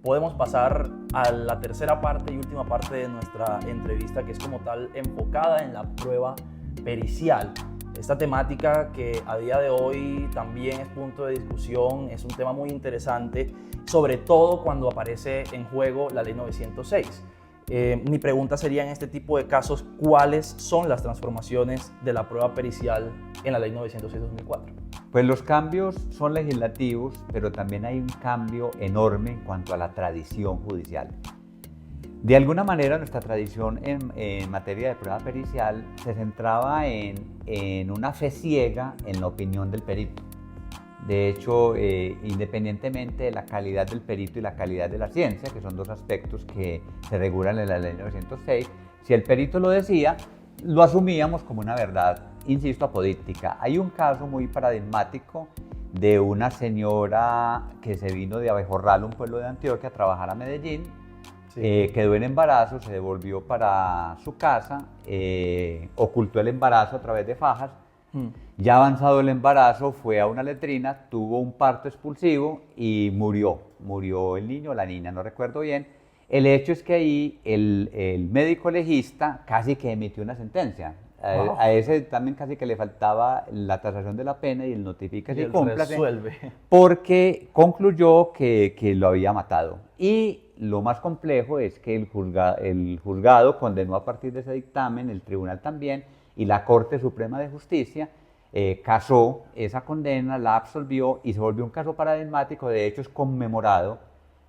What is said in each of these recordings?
podemos pasar a la tercera parte y última parte de nuestra entrevista, que es como tal enfocada en la prueba pericial. Esta temática que a día de hoy también es punto de discusión, es un tema muy interesante, sobre todo cuando aparece en juego la Ley 906. Mi pregunta sería en este tipo de casos, ¿cuáles son las transformaciones de la prueba pericial en la Ley 906-2004? Pues los cambios son legislativos, pero también hay un cambio enorme en cuanto a la tradición judicial. De alguna manera, nuestra tradición en materia de prueba pericial se centraba en una fe ciega en la opinión del perito. De hecho, independientemente de la calidad del perito y la calidad de la ciencia, que son dos aspectos que se regulan en la Ley 906, si el perito lo decía, lo asumíamos como una verdad, insisto, apodíctica. Hay un caso muy paradigmático de una señora que se vino de Abejorral, un pueblo de Antioquia, a trabajar a Medellín. Sí. Quedó en embarazo, se devolvió para su casa, ocultó el embarazo a través de fajas. Ya avanzado el embarazo, fue a una letrina, tuvo un parto expulsivo y murió. Murió el niño o la niña, no recuerdo bien. El hecho es que ahí el médico legista casi que emitió una sentencia. Wow. A ese también casi que le faltaba la tasación de la pena y el notifíquese y cúmplase, porque concluyó que lo había matado. Y lo más complejo es que el juzgado condenó a partir de ese dictamen, el tribunal también, y la Corte Suprema de Justicia casó esa condena, la absolvió y se volvió un caso paradigmático. De hecho, es conmemorado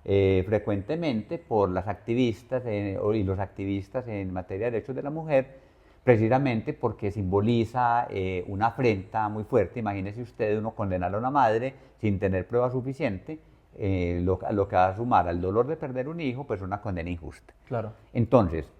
frecuentemente por las activistas y los activistas en materia de derechos de la mujer, precisamente porque simboliza una afrenta muy fuerte. Imagínese usted uno condenar a una madre sin tener prueba suficiente, lo que va a sumar al dolor de perder un hijo, pues una condena injusta. Claro. Entonces,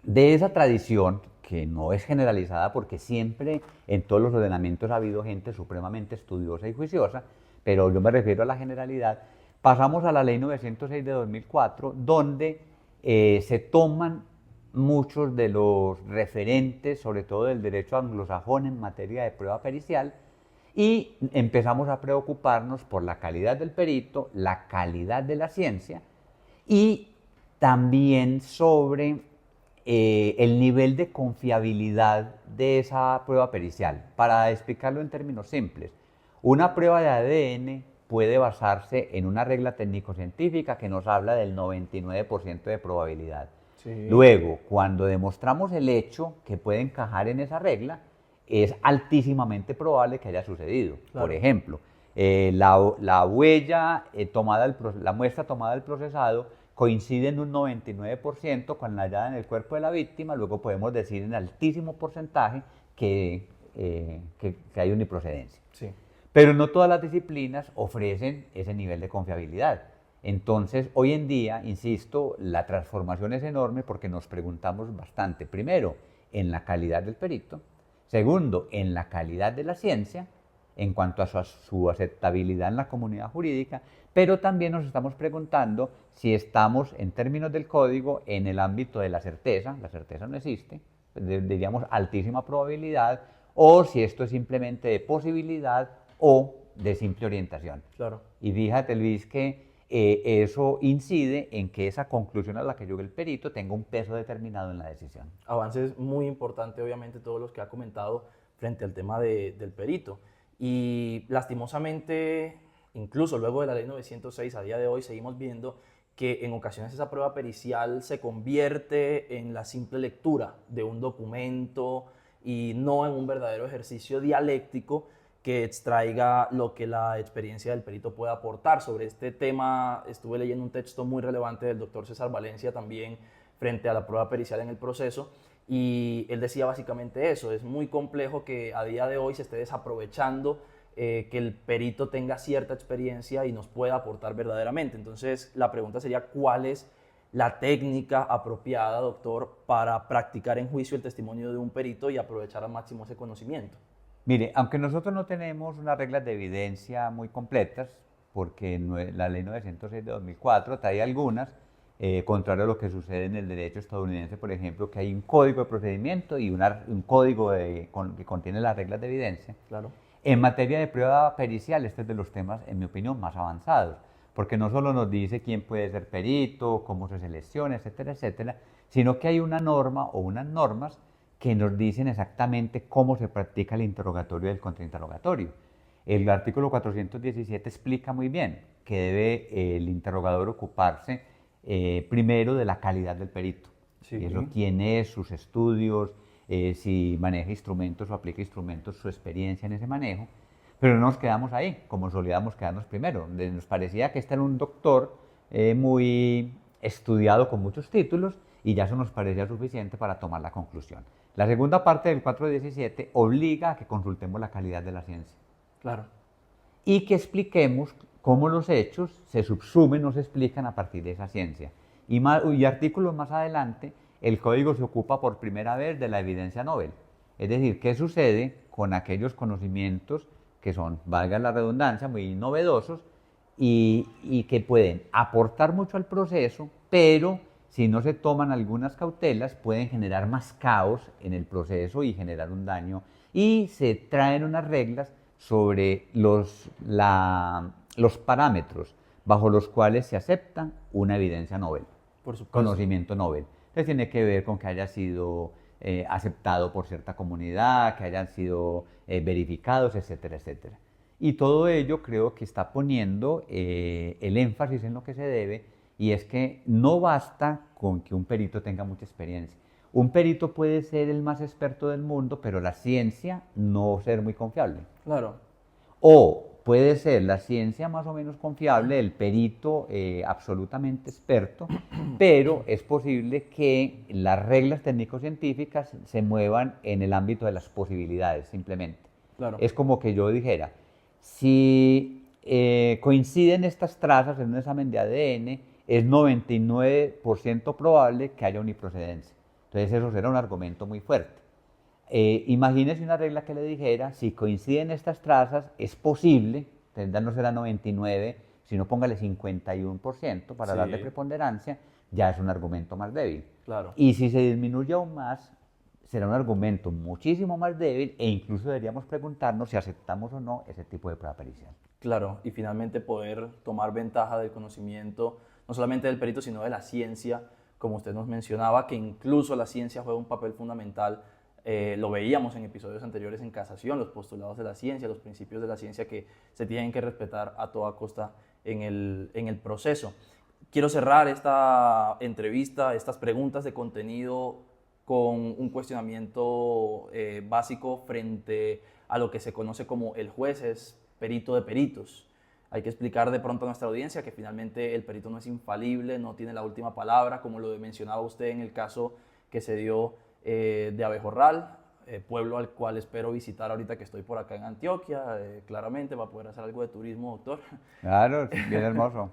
de esa tradición, que no es generalizada porque siempre en todos los ordenamientos ha habido gente supremamente estudiosa y juiciosa, pero yo me refiero a la generalidad, pasamos a la Ley 906 de 2004, donde se toman muchos de los referentes, sobre todo del derecho anglosajón en materia de prueba pericial, y empezamos a preocuparnos por la calidad del perito, la calidad de la ciencia y también sobre el nivel de confiabilidad de esa prueba pericial. Para explicarlo en términos simples, una prueba de ADN puede basarse en una regla técnico-científica que nos habla del 99% de probabilidad. Sí. Luego, cuando demostramos el hecho que puede encajar en esa regla, es altísimamente probable que haya sucedido. Claro. Por ejemplo, la huella la muestra tomada del procesado coincide en un 99% con la hallada en el cuerpo de la víctima. Luego podemos decir en altísimo porcentaje que hay una improcedencia. Sí. Pero no todas las disciplinas ofrecen ese nivel de confiabilidad. Entonces, hoy en día, insisto, la transformación es enorme porque nos preguntamos bastante. Primero, en la calidad del perito. Segundo, en la calidad de la ciencia, en cuanto a su aceptabilidad en la comunidad jurídica, pero también nos estamos preguntando si estamos, en términos del código, en el ámbito de la certeza no existe, diríamos altísima probabilidad, o si esto es simplemente de posibilidad o de simple orientación. Claro. Y fíjate, Luis, que eso incide en que esa conclusión a la que llegue el perito tenga un peso determinado en la decisión. Avances muy importante, obviamente, todos los que ha comentado frente al tema del perito. Y lastimosamente, incluso luego de la Ley 906, a día de hoy seguimos viendo que en ocasiones esa prueba pericial se convierte en la simple lectura de un documento y no en un verdadero ejercicio dialéctico que extraiga lo que la experiencia del perito pueda aportar. Sobre este tema estuve leyendo un texto muy relevante del doctor César Valencia también frente a la prueba pericial en el proceso, y él decía básicamente eso: es muy complejo que a día de hoy se esté desaprovechando que el perito tenga cierta experiencia y nos pueda aportar verdaderamente. Entonces la pregunta sería, ¿cuál es la técnica apropiada, doctor, para practicar en juicio el testimonio de un perito y aprovechar al máximo ese conocimiento? Mire, aunque nosotros no tenemos unas reglas de evidencia muy completas, porque la Ley 906 de 2004 trae algunas, contrario a lo que sucede en el derecho estadounidense, por ejemplo, que hay un código de procedimiento y un código que contiene las reglas de evidencia. Claro. En materia de prueba pericial, este es de los temas, en mi opinión, más avanzados, porque no solo nos dice quién puede ser perito, cómo se selecciona, etcétera, etcétera, sino que hay una norma o unas normas que nos dicen exactamente cómo se practica el interrogatorio y el contrainterrogatorio. El artículo 417 explica muy bien que debe el interrogador ocuparse primero de la calidad del perito. Sí. Y eso, quién es, sus estudios, si maneja instrumentos o aplica instrumentos, su experiencia en ese manejo. Pero no nos quedamos ahí, como solíamos quedarnos primero. Nos parecía que este era un doctor muy estudiado con muchos títulos y ya eso nos parecía suficiente para tomar la conclusión. La segunda parte del 417 obliga a que consultemos la calidad de la ciencia. Claro. Y que expliquemos cómo los hechos se subsumen o se explican a partir de esa ciencia. Y artículos más adelante, el código se ocupa por primera vez de la evidencia novel. Es decir, qué sucede con aquellos conocimientos que son, valga la redundancia, muy novedosos y que pueden aportar mucho al proceso, pero si no se toman algunas cautelas pueden generar más caos en el proceso y generar un daño. Y se traen unas reglas sobre los parámetros bajo los cuales se acepta una evidencia novel, Por supuesto. conocimiento novel. Entonces tiene que ver con que haya sido aceptado por cierta comunidad, que hayan sido verificados, etcétera, etcétera. Y todo ello creo que está poniendo el énfasis en lo que se debe, y es que no basta con que un perito tenga mucha experiencia. Un perito puede ser el más experto del mundo, pero la ciencia no ser muy confiable. Claro. O puede ser la ciencia más o menos confiable, el perito absolutamente experto, pero es posible que las reglas técnico-científicas se muevan en el ámbito de las posibilidades, simplemente. Claro. Es como que yo dijera, si coinciden estas trazas en un examen de ADN, es 99% probable que haya uniprocedencia. Entonces eso será un argumento muy fuerte. Imagínese una regla que le dijera, si coinciden estas trazas, es posible, no será 99, sino póngale 51% para darle preponderancia, ya es un argumento más débil. Claro. Y si se disminuye aún más, será un argumento muchísimo más débil, e incluso deberíamos preguntarnos si aceptamos o no ese tipo de prueba pericial. Claro, y finalmente poder tomar ventaja del conocimiento, no solamente del perito, sino de la ciencia, como usted nos mencionaba, que incluso la ciencia juega un papel fundamental. Lo veíamos en episodios anteriores en casación, los postulados de la ciencia, los principios de la ciencia que se tienen que respetar a toda costa en el proceso. Quiero cerrar esta entrevista, estas preguntas de contenido, con un cuestionamiento básico frente a lo que se conoce como el juez es perito de peritos. Hay que explicar de pronto a nuestra audiencia que finalmente el perito no es infalible, no tiene la última palabra, como lo mencionaba usted en el caso que se dio de Abejorral, pueblo al cual espero visitar ahorita que estoy por acá en Antioquia, claramente, para poder hacer algo de turismo, doctor. Claro, bien hermoso.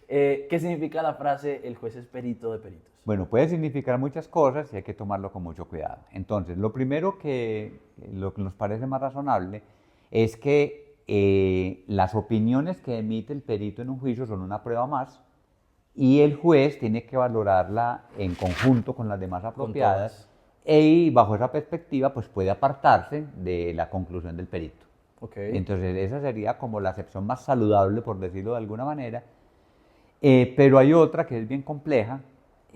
¿Qué significa la frase, el juez es perito de peritos? Bueno, puede significar muchas cosas y hay que tomarlo con mucho cuidado. Entonces, lo primero que nos parece más razonable es que las opiniones que emite el perito en un juicio son una prueba más, y el juez tiene que valorarla en conjunto con las demás apropiadas, y bajo esa perspectiva pues puede apartarse de la conclusión del perito. Okay. Entonces esa sería como la acepción más saludable, por decirlo de alguna manera, pero hay otra que es bien compleja,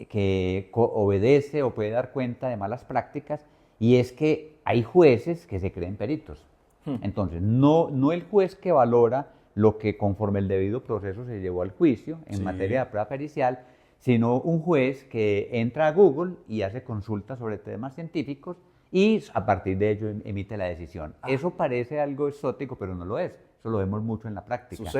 que obedece o puede dar cuenta de malas prácticas, y es que hay jueces que se creen peritos. Entonces no el juez que valora lo que conforme el debido proceso se llevó al juicio en materia de prueba pericial, sino un juez que entra a Google y hace consultas sobre temas científicos y a partir de ello emite la decisión. Eso parece algo exótico, pero no lo es. Eso lo vemos mucho en la práctica.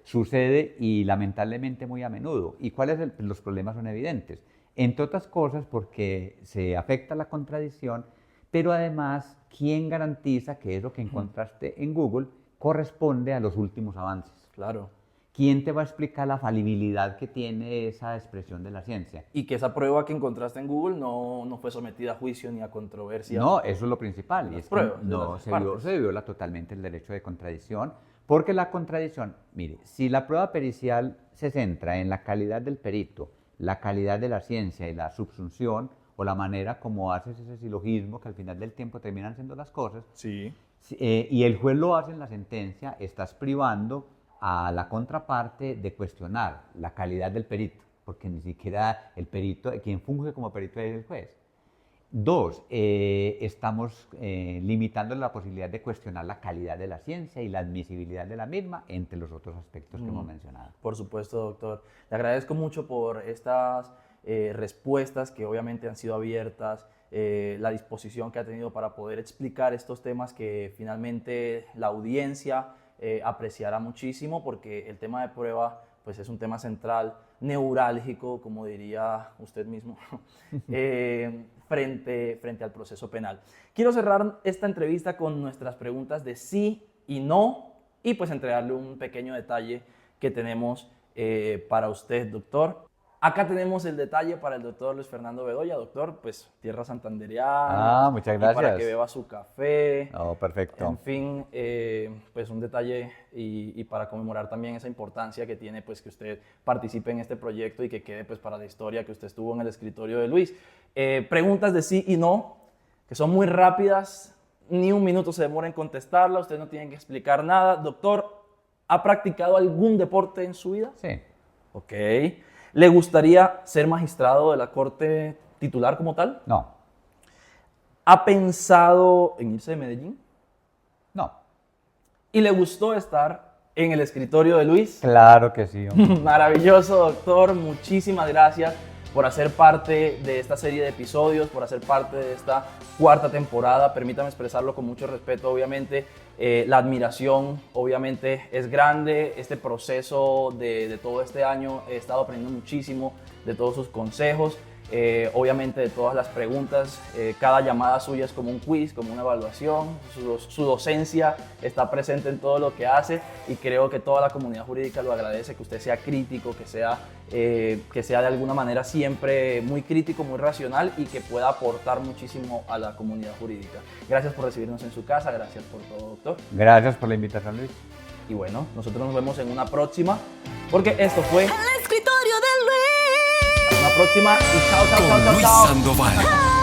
Sucede y lamentablemente muy a menudo. ¿Y cuáles los problemas son evidentes? Entre otras cosas porque se afecta la contradicción, pero además, ¿quién garantiza que eso que encontraste en Google corresponde a los últimos avances? Claro. ¿Quién te va a explicar la falibilidad que tiene esa expresión de la ciencia? Y que esa prueba que encontraste en Google no fue sometida a juicio ni a controversia. No, eso es lo principal. Y es pruebas, que se viola totalmente el derecho de contradicción, porque la contradicción, mire, si la prueba pericial se centra en la calidad del perito, la calidad de la ciencia y la subsunción, o la manera como haces ese silogismo que al final del tiempo terminan siendo las cosas, sí. Y el juez lo hace en la sentencia, estás privando a la contraparte de cuestionar la calidad del perito, porque ni siquiera el perito, quien funge como perito es el juez. Dos, estamos limitando la posibilidad de cuestionar la calidad de la ciencia y la admisibilidad de la misma, entre los otros aspectos que hemos mencionado. Por supuesto, doctor. Le agradezco mucho por estas respuestas que obviamente han sido abiertas, la disposición que ha tenido para poder explicar estos temas que finalmente la audiencia apreciará muchísimo, porque el tema de prueba pues es un tema central, neurálgico, como diría usted mismo, frente al proceso penal. Quiero cerrar esta entrevista con nuestras preguntas de sí y no, y pues entregarle un pequeño detalle que tenemos para usted, doctor. Acá tenemos el detalle para el doctor Luis Fernando Bedoya. Doctor, pues tierra santandereana. Muchas gracias. Para que beba su café. Perfecto. En fin, pues un detalle y para conmemorar también esa importancia que tiene pues que usted participe en este proyecto y que quede pues para la historia que usted estuvo en el escritorio de Luis. Preguntas de sí y no, que son muy rápidas, ni un minuto se demora en contestarla, usted no tiene que explicar nada. Doctor, ¿ha practicado algún deporte en su vida? Sí. Ok. ¿Le gustaría ser magistrado de la Corte titular como tal? No. ¿Ha pensado en irse de Medellín? No. ¿Y le gustó estar en el escritorio de Luis? Claro que sí. Maravilloso, doctor. Muchísimas gracias por hacer parte de esta serie de episodios, por hacer parte de esta cuarta temporada. Permítame expresarlo con mucho respeto, obviamente. La admiración, obviamente, es grande. Este proceso de todo este año he estado aprendiendo muchísimo de todos sus consejos. Obviamente de todas las preguntas, cada llamada suya es como un quiz, como una evaluación, su docencia está presente en todo lo que hace y creo que toda la comunidad jurídica lo agradece, que usted sea crítico, que sea de alguna manera siempre muy crítico, muy racional y que pueda aportar muchísimo a la comunidad jurídica. Gracias por recibirnos en su casa, gracias por todo, doctor. Gracias por la invitación, Luis. Y bueno, nosotros nos vemos en una próxima, porque esto fue El escritorio de Luis. una próxima y chao, chao, chao, chao, Luis chao. Sandoval.